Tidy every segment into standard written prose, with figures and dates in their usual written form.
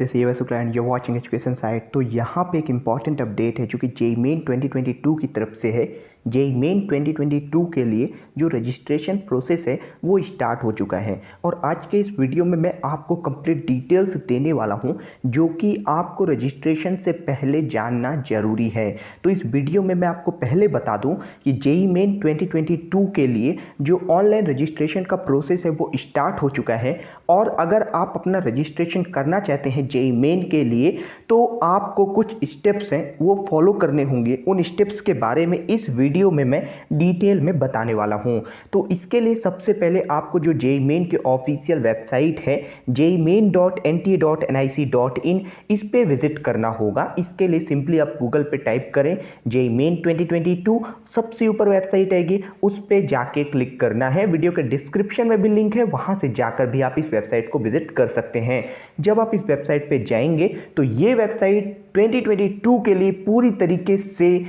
This is Shukla and you watching education site. तो यहाँ पे एक इम्पॉर्टेंट अपडेट है जो कि जेईई मेन 2022 की तरफ से है। जेईई मेन 2022 के लिए जो रजिस्ट्रेशन प्रोसेस है वो स्टार्ट हो चुका है और आज के इस वीडियो में मैं आपको कंप्लीट डिटेल्स देने वाला हूँ जो कि आपको रजिस्ट्रेशन से पहले जानना ज़रूरी है। तो इस वीडियो में मैं आपको पहले बता दूँ कि जेईई मेन 2022 के लिए जो ऑनलाइन रजिस्ट्रेशन का प्रोसेस है वो स्टार्ट हो चुका है और अगर आप अपना रजिस्ट्रेशन करना चाहते हैं जेईई मेन के लिए तो आपको कुछ स्टेप्स हैं वो फॉलो करने होंगे। उन स्टेप्स के बारे में इस वीडियो में मैं डिटेल में बताने वाला हूं। तो इसके लिए सबसे पहले आपको जो जेईई मेन के ऑफिशियल वेबसाइट है jeimain.nta.nic.in इस पे विजिट करना होगा। इसके लिए सिंपली आप गूगल पे टाइप करें जेईई मेन 2022, सबसे ऊपर वेबसाइट आएगी, उस पे जाके क्लिक करना है। वीडियो के डिस्क्रिप्शन में भी लिंक है, वहां से जाकर भी आप इस वेबसाइट को विजिट कर सकते हैं। जब आप इस वेबसाइट पे जाएंगे तो ये वेबसाइट 2022 के लिए पूरी तरीके से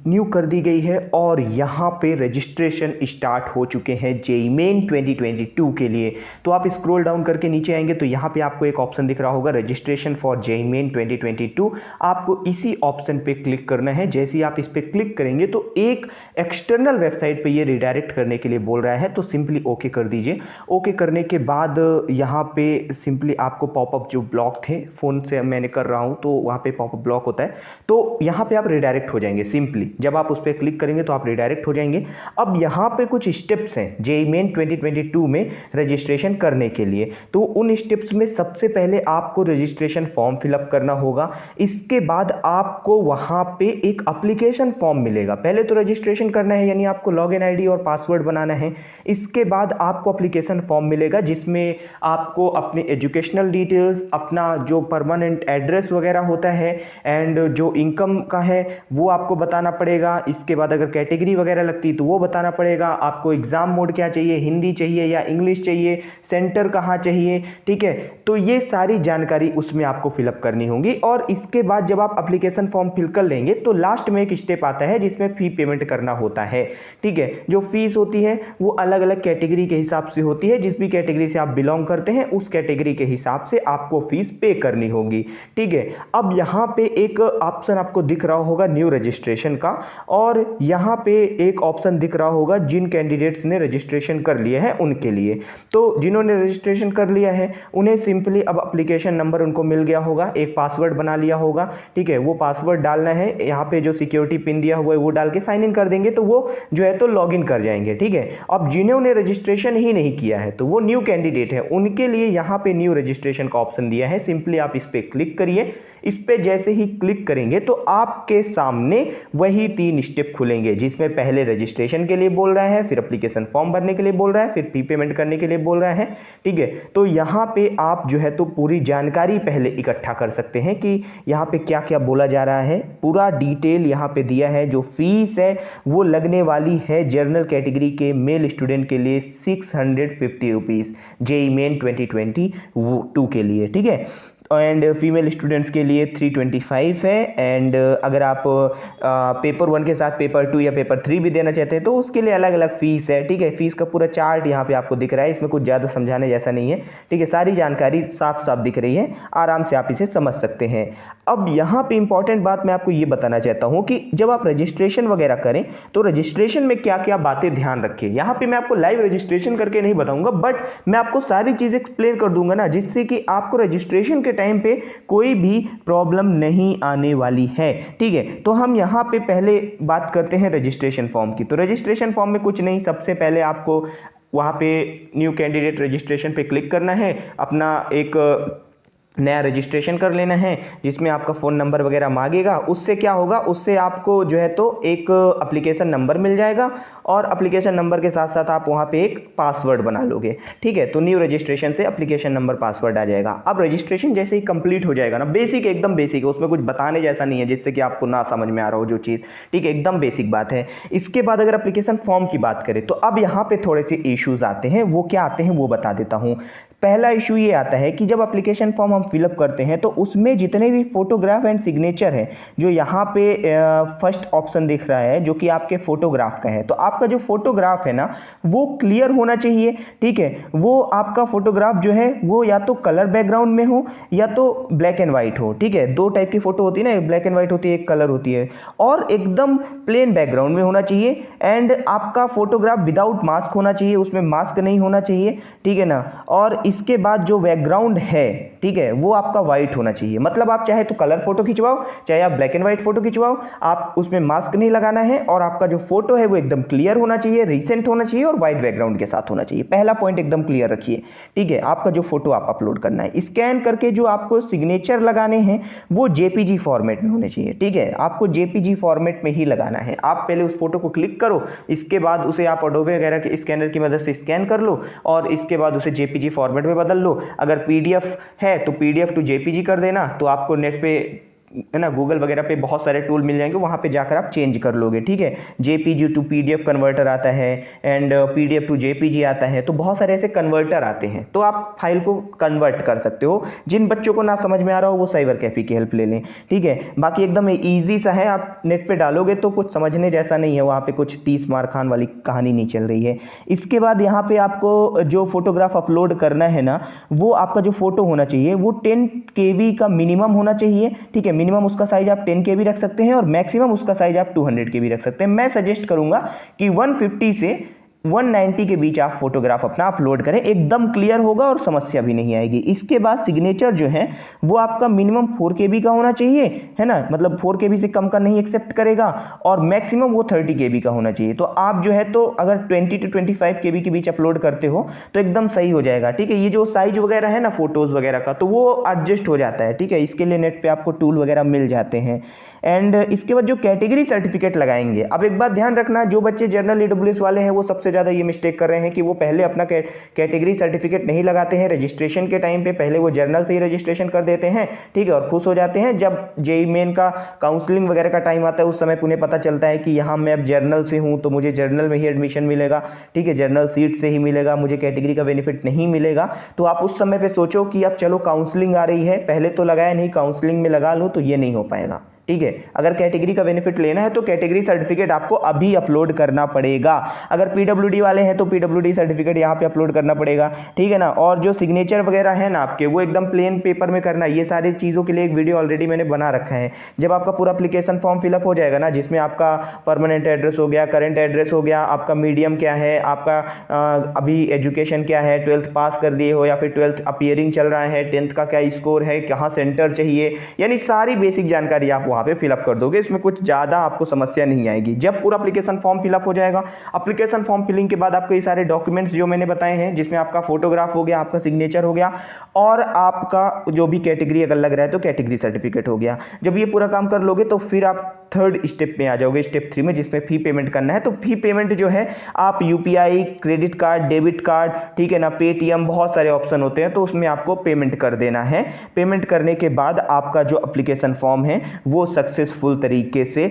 न्यू कर दी गई है और यहाँ पे रजिस्ट्रेशन स्टार्ट हो चुके हैं जेईई मेन 2022 के लिए। तो आप स्क्रॉल डाउन करके नीचे आएंगे तो यहाँ पे आपको एक ऑप्शन दिख रहा होगा रजिस्ट्रेशन फॉर जेईई मेन 2022। आपको इसी ऑप्शन पे क्लिक करना है। जैसे ही आप इस पे क्लिक करेंगे तो एक एक्सटर्नल वेबसाइट पे ये रिडायरेक्ट करने के लिए बोल रहा है, तो सिंपली ओके कर दीजिए। ओके करने के बाद यहाँ पे सिंपली आपको पॉपअप जो ब्लॉक थे, फ़ोन से मैंने कर रहा हूँ तो वहाँ पे पॉपअप ब्लॉक होता है, तो यहाँ पे आप रिडायरेक्ट हो जाएंगे। सिंपली जब आप उस पर क्लिक करेंगे तो आप रिडायरेक्ट हो जाएंगे। अब यहाँ पे कुछ स्टेप्स हैं जेईई मेन 2022 में रजिस्ट्रेशन करने के लिए। तो उन स्टेप्स में सबसे पहले आपको रजिस्ट्रेशन फॉर्म फिलअप करना होगा। इसके बाद आपको वहाँ पे एक एप्लीकेशन फॉर्म मिलेगा। पहले तो रजिस्ट्रेशन करना है, यानी आपको लॉगिन आईडी और पासवर्ड बनाना है। इसके बाद आपको एप्लीकेशन फॉर्म मिलेगा जिसमें आपको अपने एजुकेशनल डिटेल्स, अपना जो परमानेंट एड्रेस वगैरह होता है एंड जो इनकम का है वो आपको बताना पड़ेगा। इसके बाद अगर कैटेगरी वगैरह लगती तो वो बताना पड़ेगा। आपको एग्जाम मोड क्या चाहिए, हिंदी चाहिए या इंग्लिश चाहिए, सेंटर कहाँ चाहिए, ठीक है। तो ये सारी जानकारी उसमें आपको फिलअप करनी होगी और इसके बाद जब आप एप्लीकेशन फॉर्म फिल कर लेंगे तो लास्ट में एक स्टेप आता है जिसमें फी पेमेंट करना होता है, ठीक है। जो फीस होती है वो अलग अलग कैटेगरी के हिसाब से होती है। जिस भी कैटेगरी से आप बिलोंग करते हैं उस कैटेगरी के हिसाब से आपको फीस पे करनी होगी, ठीक है। अब यहाँ पे एक ऑप्शन आपको दिख रहा होगा न्यू रजिस्ट्रेशन का, और यहाँ पे एक ऑप्शन दिख रहा होगा जिन कैंडिडेट्स ने रजिस्ट्रेशन कर लिया है उनके लिए। तो जिन्होंने रजिस्ट्रेशन कर लिया है उन्हें सिंपली अब एप्लीकेशन नंबर उनको मिल गया होगा, एक पासवर्ड बना लिया होगा, ठीक है। वो पासवर्ड डालना है, यहाँ पे जो सिक्योरिटी पिन दिया हुआ है वो डाल के साइन इन कर देंगे तो वो जो है तो लॉग इन कर जाएंगे, ठीक है। अब जिन्होंने रजिस्ट्रेशन ही नहीं किया है तो वो न्यू कैंडिडेट है, उनके लिए यहाँ पे न्यू रजिस्ट्रेशन का ऑप्शन दिया है। सिंपली आप इस पे क्लिक करिए। इस पे जैसे ही क्लिक करेंगे तो आपके सामने वही 3 स्टेप खुलेंगे जिसमें पहले रजिस्ट्रेशन के लिए बोल रहा है, फिर एप्लीकेशन फॉर्म भरने के लिए बोल रहा है, फिर फी पेमेंट करने के लिए बोल रहा है, ठीक है। तो यहाँ पे आप जो है तो पूरी जानकारी पहले इकट्ठा कर सकते हैं कि यहाँ पे क्या क्या बोला जा रहा है। पूरा डिटेल यहाँ पे दिया है। जो फीस है वो लगने वाली है जनरल कैटेगरी के मेल स्टूडेंट के लिए 650 रुपीज़ जेईई मेन 2022 के लिए, ठीक है। एंड फीमेल स्टूडेंट्स के लिए 325 है। एंड अगर आप पेपर 1 के साथ पेपर 2 या पेपर 3 भी देना चाहते हैं तो उसके लिए अलग अलग फीस है, ठीक है। फीस का पूरा चार्ट यहाँ पे आपको दिख रहा है, इसमें कुछ ज़्यादा समझाने जैसा नहीं है, ठीक है। सारी जानकारी साफ साफ दिख रही है, आराम से आप इसे समझ सकते हैं। अब यहाँ पे इंपॉर्टेंट बात मैं आपको ये बताना चाहता हूँ कि जब आप रजिस्ट्रेशन वगैरह करें तो रजिस्ट्रेशन में क्या क्या बातें ध्यान रखें। यहाँ पे मैं आपको लाइव रजिस्ट्रेशन करके नहीं बताऊंगा, बट मैं आपको सारी चीज़ एक्सप्लेन कर दूंगा ना, जिससे कि आपको रजिस्ट्रेशन के टाइम पे कोई भी प्रॉब्लम नहीं आने वाली है, ठीक है। तो हम यहाँ पे पहले बात करते हैं रजिस्ट्रेशन फॉर्म की। तो रजिस्ट्रेशन फॉर्म में कुछ नहीं, सबसे पहले आपको वहाँ पे न्यू कैंडिडेट रजिस्ट्रेशन पे क्लिक करना है, अपना एक नया रजिस्ट्रेशन कर लेना है जिसमें आपका फ़ोन नंबर वगैरह मांगेगा। उससे क्या होगा, उससे आपको जो है तो एक एप्लीकेशन नंबर मिल जाएगा और एप्लीकेशन नंबर के साथ साथ आप वहाँ पे एक पासवर्ड बना लोगे, ठीक है। तो न्यू रजिस्ट्रेशन से एप्लीकेशन नंबर पासवर्ड आ जाएगा। अब रजिस्ट्रेशन जैसे ही कंप्लीट हो जाएगा ना, बेसिक एकदम बेसिक है, उसमें कुछ बताने जैसा नहीं है जिससे कि आपको ना समझ में आ रहा हो जो चीज़, ठीक है, एकदम बेसिक बात है। इसके बाद अगर एप्लीकेशन फॉर्म की बात करें तो अब यहाँ पे थोड़े से इश्यूज आते हैं। वो क्या आते हैं वो बता देता हूँ। पहला इशू ये आता है कि जब एप्लीकेशन फॉर्म हम फिलअप करते हैं तो उसमें जितने भी फोटोग्राफ एंड सिग्नेचर है, जो यहाँ पे फर्स्ट ऑप्शन दिख रहा है जो कि आपके फोटोग्राफ का है, तो आपका जो फोटोग्राफ है ना वो क्लियर होना चाहिए। ठीक है, वो आपका फोटोग्राफ जो है वो या तो कलर बैकग्राउंड में हो या तो ब्लैक एंड व्हाइट हो। ठीक है, दो टाइप की फोटो होती है ना, एक ब्लैक एंड व्हाइट होती है, एक कलर होती है, और एकदम प्लेन बैकग्राउंड में होना चाहिए। एंड आपका फोटोग्राफ विदाउट मास्क होना चाहिए, उसमें मास्क नहीं होना चाहिए। ठीक है ना, और इसके बाद जो बैकग्राउंड है, ठीक है, वो आपका व्हाइट होना चाहिए। मतलब आप चाहे तो कलर फोटो खिंचवाओ, चाहे आप ब्लैक एंड व्हाइट फोटो खिंचवाओ, आप उसमें मास्क नहीं लगाना है, और आपका जो फोटो है वो एकदम क्लियर होना चाहिए, रिसेंट होना चाहिए और व्हाइट बैकग्राउंड के साथ होना चाहिए। पहला पॉइंट एकदम क्लियर रखिए। ठीक है, आपका जो फोटो आप अपलोड करना है, स्कैन करके जो आपको सिग्नेचर लगाने हैं वो जेपीजी फॉर्मेट में होने चाहिए। ठीक है, आपको जेपीजी फॉर्मेट में ही लगाना है। आप पहले उस फोटो को क्लिक करो, इसके बाद उसे आप एडोबे वगैरह के स्कैनर की मदद से स्कैन कर लो, और इसके बाद उसे जेपीजी फॉर्मेट में बदल लो। अगर पीडीएफ है तो पीडीएफ टू जेपीजी कर देना, तो आपको नेट पे है ना, गूगल वगैरह पे बहुत सारे टूल मिल जाएंगे, वहाँ पे जाकर आप चेंज कर लोगे। ठीक है, जेपीजी टू पीडीएफ कन्वर्टर आता है, एंड पीडीएफ टू जेपीजी आता है, तो बहुत सारे ऐसे कन्वर्टर आते हैं, तो आप फाइल को कन्वर्ट कर सकते हो। जिन बच्चों को ना समझ में आ रहा हो वो साइबर कैफे की हेल्प ले लें। ठीक है, बाकी एकदम ईजी सा है, आप नेट पे डालोगे तो कुछ समझने जैसा नहीं है, वहाँ पे कुछ 30 मार खान वाली कहानी नहीं चल रही है। इसके बाद यहाँ पे आपको जो फोटोग्राफ अपलोड करना है ना, वो आपका जो फोटो होना चाहिए वो 10 KB का मिनिमम होना चाहिए। ठीक है, मिनिमम उसका साइज आप 10 KB रख सकते हैं और मैक्सिमम उसका साइज आप 200 KB रख सकते हैं। मैं सजेस्ट करूंगा कि 150 से 190 के बीच आप फोटोग्राफ अपना अपलोड करें, एकदम क्लियर होगा और समस्या भी नहीं आएगी। इसके बाद सिग्नेचर जो है वो आपका मिनिमम 4 KB का होना चाहिए, है ना, मतलब 4 KB से कम का नहीं एक्सेप्ट करेगा, और मैक्सिमम वो 30 KB का होना चाहिए। तो आप जो है तो अगर 20 to 25 KB के बीच अपलोड करते हो तो एकदम सही हो जाएगा। ठीक है, ये जो साइज वगैरह है ना फोटोज वगैरह का, तो वो एडजस्ट हो जाता है। ठीक है, इसके लिए नेट पे आपको टूल वगैरह मिल जाते हैं। एंड इसके बाद जो कैटेगरी सर्टिफिकेट लगाएंगे, अब एक बात ध्यान रखना, जो बच्चे जनरल ईडब्ल्यूएस वाले हैं वो सबसे ज़्यादा ये मिस्टेक कर रहे हैं कि वो पहले अपना कैटेगरी सर्टिफिकेट नहीं लगाते हैं रजिस्ट्रेशन के टाइम पे, पहले वो जर्नल से ही रजिस्ट्रेशन कर देते हैं। ठीक है, और खुश हो जाते हैं जब जेईई मेन का काउंसलिंग वगैरह का टाइम आता है, उस समय उन्हें पता चलता है कि यहाँ मैं अब जर्नल से हूँ तो मुझे जर्नल में ही एडमिशन मिलेगा। ठीक है, जर्नल सीट से ही मिलेगा, मुझे कैटेगरी का बेनिफिट नहीं मिलेगा। तो आप उस समय पे सोचो कि अब चलो काउंसलिंग आ रही है, पहले तो लगाया नहीं, काउंसलिंग में लगा लो, तो ये नहीं हो पाएगा। ठीक है, अगर कैटेगरी का बेनिफिट लेना है तो कैटेगरी सर्टिफिकेट आपको अभी अपलोड करना पड़ेगा। अगर पीडब्ल्यूडी वाले हैं तो पीडब्ल्यूडी सर्टिफिकेट यहाँ पे अपलोड करना पड़ेगा। ठीक है ना, और जो सिग्नेचर वगैरह है ना आपके, वो एकदम प्लेन पेपर में करना। ये सारी चीज़ों के लिए एक वीडियो ऑलरेडी मैंने बना रखा है। जब आपका पूरा एप्लीकेशन फॉर्म फिलअप हो जाएगा ना, जिसमें आपका परमानेंट एड्रेस हो गया, करेंट एड्रेस हो गया, आपका मीडियम क्या है, आपका अभी एजुकेशन क्या है, 12th पास कर दिए हो या फिर 12th अपीयरिंग चल रहा है, 10th का क्या स्कोर है, कहाँ सेंटर चाहिए, यानी सारी बेसिक जानकारी आप वहाँ पे फिलअप कर दोगे। इसमें कुछ ज़्यादा आपको समस्या नहीं आएगी। जब पूरा एप्लीकेशन फॉर्म फिलअप हो जाएगा, एप्लीकेशन फॉर्म फिलिंग के बाद आपको ये सारे डॉक्यूमेंट्स जो मैंने बताए हैं, जिसमें आपका फोटोग्राफ हो गया, आपका सिग्नेचर हो गया, और आपका जो भी कैटेगरी अगर लग रहा है तो कैटेगरी सर्टिफिकेट हो गया। जब ये पूरा काम कर लोगे तो फिर आप थर्ड स्टेप में आ जाओगे, स्टेप 3 में, जिसमें फी पेमेंट करना है। तो फी पेमेंट जो है आप UPI, credit card, debit card, ठीक है ना, पेटीएम, बहुत सारे ऑप्शन होते हैं, तो उसमें आपको पेमेंट कर देना है। पेमेंट करने के बाद आपका जो एप्लीकेशन फॉर्म है वो सक्सेसफुल तरीके से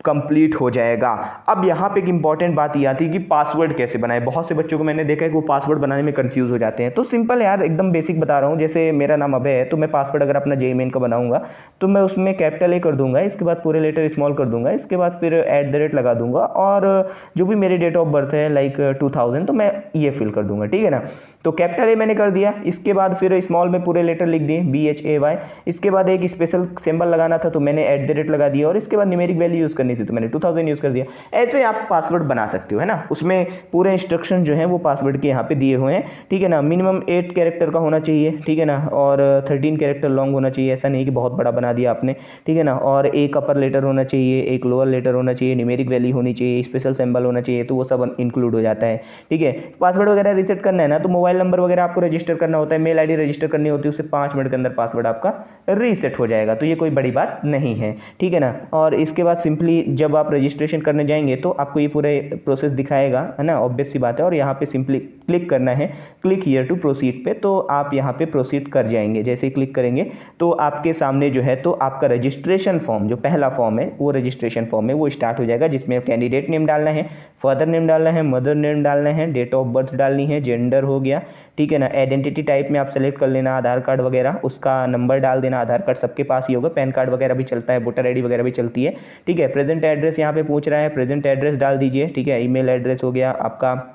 कंप्लीट हो जाएगा। अब यहाँ पे एक इंपॉर्टेंट बात ये आती है कि पासवर्ड कैसे बनाए। बहुत से बच्चों को मैंने देखा है कि वो पासवर्ड बनाने में कंफ्यूज हो जाते हैं। तो सिंपल यार, एकदम बेसिक बता रहा हूँ। जैसे मेरा नाम अभय है, तो मैं पासवर्ड अगर अपना जेईई मेन का बनाऊंगा तो मैं उसमें कैपिटल ए कर दूंगा, इसके बाद पूरे लेटर स्मॉल कर दूंगा, इसके बाद फिर @ लगा दूंगा, और जो भी मेरी डेट ऑफ बर्थ है लाइक 2000, तो मैं ये फिल कर दूंगा। ठीक है ना, तो कैपिटल ए मैंने कर दिया, इसके बाद फिर स्मॉल में पूरे लेटर लिख दिए BHAY, इसके बाद एक स्पेशल सिंबल लगाना था तो मैंने @ लगा दिया, और इसके बाद न्यूमेरिक वैल्यू यूज़ करनी थी तो मैंने 2000 यूज़ कर दिया। ऐसे आप पासवर्ड बना सकते हो, है ना। उसमें पूरे इंस्ट्रक्शन जो हैं वो पासवर्ड के यहाँ पे दिए हुए हैं। ठीक है ना, मिनिमम 8 कैरेक्टर का होना चाहिए, ठीक है ना, और 13 कैरेक्टर लॉन्ग होना चाहिए, ऐसा नहीं कि बहुत बड़ा बना दिया आपने, ठीक है ना, और एक अपर लेटर होना चाहिए, एक लोअर लेटर होना चाहिए, न्यूमेरिक वैल्यू होनी चाहिए, स्पेशल सिंबल होना चाहिए, तो वो सब इंक्लूड हो जाता है। ठीक है, पासवर्ड वगैरह रीसेट करना है ना, तो मोबाइल नंबर वगैरह आपको रजिस्टर करना होता है, मेल आईडी रजिस्टर करनी होती है, उससे 5 मिनट के अंदर पासवर्ड आपका रीसेट हो जाएगा, तो ये कोई बड़ी बात नहीं है। ठीक है ना, और इसके बाद सिंपली जब आप रजिस्ट्रेशन करने जाएंगे तो आपको ये पूरा प्रोसेस दिखाएगा, है ना, ऑब्वियस सी बात है। और यहाँ पे सिंपली क्लिक करना है, क्लिक हियर टू प्रोसीड पे, तो आप यहाँ पे प्रोसीड कर जाएंगे। जैसे ही क्लिक करेंगे तो आपके सामने जो है तो आपका रजिस्ट्रेशन फॉर्म, जो पहला फॉर्म है वो रजिस्ट्रेशन फॉर्म है वो स्टार्ट हो जाएगा, जिसमें कैंडिडेट नेम डालना है, फादर नेम डालना है, मदर नेम डालना है, डेट ऑफ बर्थ डालनी है, जेंडर हो गया, ठीक है ना। आइडेंटिटी टाइप में आप सेलेक्ट कर लेना, आधार कार्ड वगैरह, उसका नंबर डाल देना। आधार कार्ड सबके पास ही होगा, पैन कार्ड वगैरह भी चलता है, वोटर आईडी वगैरह भी चलती है, ठीक है। प्रेजेंट एड्रेस यहाँ पे पूछ रहा है, प्रेजेंट एड्रेस डाल दीजिए, ठीक है। ईमेल एड्रेस हो गया आपका,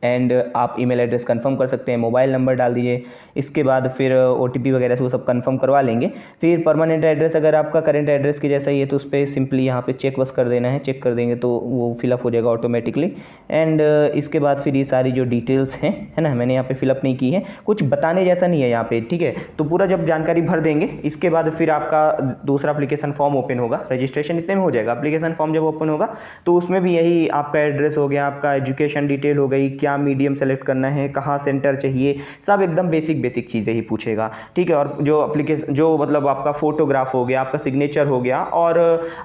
एंड आप ईमेल एड्रेस कंफर्म कर सकते हैं, मोबाइल नंबर डाल दीजिए। इसके बाद फिर OTP वगैरह से वो सब कंफर्म करवा लेंगे। फिर परमानेंट एड्रेस अगर आपका करंट एड्रेस के जैसा ही है तो उस पर सिंपली यहाँ पे चेक बस कर देना है, चेक कर देंगे तो वो फिलअप हो जाएगा ऑटोमेटिकली। एंड इसके बाद फिर ये सारी जो डिटेल्स हैं, है ना, मैंने यहाँ पे फिलअप नहीं की है, कुछ बताने जैसा नहीं है यहाँ पे, ठीक है। तो पूरा जब जानकारी भर देंगे इसके बाद फिर आपका दूसरा एप्लीकेशन फॉर्म ओपन होगा। रजिस्ट्रेशन इतने में हो जाएगा। एप्लीकेशन फॉर्म जब ओपन होगा तो उसमें भी यही आपका एड्रेस हो गया, आपका एजुकेशन डिटेल हो गई, क्या मीडियम सेलेक्ट करना है, कहाँ सेंटर चाहिए, सब एकदम बेसिक चीज़ें ही पूछेगा, ठीक है। और जो एप्लीकेशन जो मतलब आपका फोटोग्राफ हो गया, आपका सिग्नेचर हो गया, और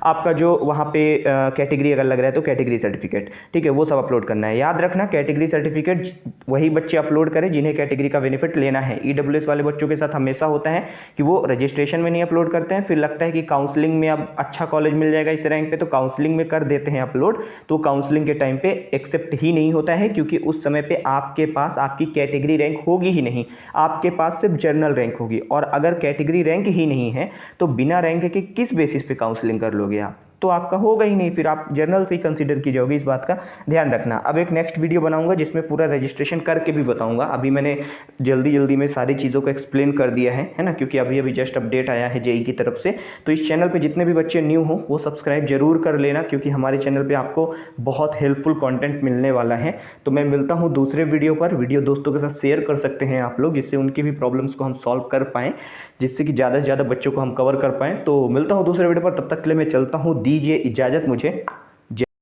आपका जो वहाँ पे कैटेगरी अगर लग रहा है तो कैटेगरी सर्टिफिकेट, ठीक है, वो सब अपलोड करना है। याद रखना कैटेगरी सर्टिफिकेट वही बच्चे अपलोड करें जिन्हें कैटेगरी का बेनिफिट लेना है। EWS वाले बच्चों के साथ हमेशा होता है कि वो रजिस्ट्रेशन में नहीं अपलोड करते हैं, फिर लगता है कि काउंसलिंग में अब अच्छा कॉलेज मिल जाएगा इस रैंक पे तो काउंसलिंग में कर देते हैं अपलोड, तो काउंसलिंग के टाइम पे एक्सेप्ट ही नहीं होता है, क्योंकि उस समय पे आपके पास आपकी कैटेगरी रैंक होगी ही नहीं, आपके पास सिर्फ जनरल रैंक होगी। और अगर कैटेगरी रैंक ही नहीं है तो बिना रैंक के किस बेसिस पे काउंसलिंग कर लोगे आप, तो आपका होगा ही नहीं, फिर आप जर्नल से ही कंसीडर की जाओगे। इस बात का ध्यान रखना। अब एक नेक्स्ट वीडियो बनाऊंगा जिसमें पूरा रजिस्ट्रेशन करके भी बताऊंगा। अभी मैंने जल्दी में सारी चीज़ों को एक्सप्लेन कर दिया है ना, क्योंकि अभी जस्ट अपडेट आया है JEE की तरफ से। तो इस चैनल पे जितने भी बच्चे न्यू हो वो सब्सक्राइब जरूर कर लेना, क्योंकि हमारे चैनल पर आपको बहुत हेल्पफुल कॉन्टेंट मिलने वाला है। तो मैं मिलता हूँ दूसरे वीडियो पर। वीडियो दोस्तों के साथ शेयर कर सकते हैं आप लोग, जिससे उनकी भी प्रॉब्लम्स को हम सॉल्व कर पाएँ, जिससे कि ज़्यादा से ज़्यादा बच्चों को हम कवर कर पाएँ। तो मिलता हूँ दूसरे वीडियो पर, तब तक के लिए मैं चलता हूँ, दीजिए इजाज़त मुझे।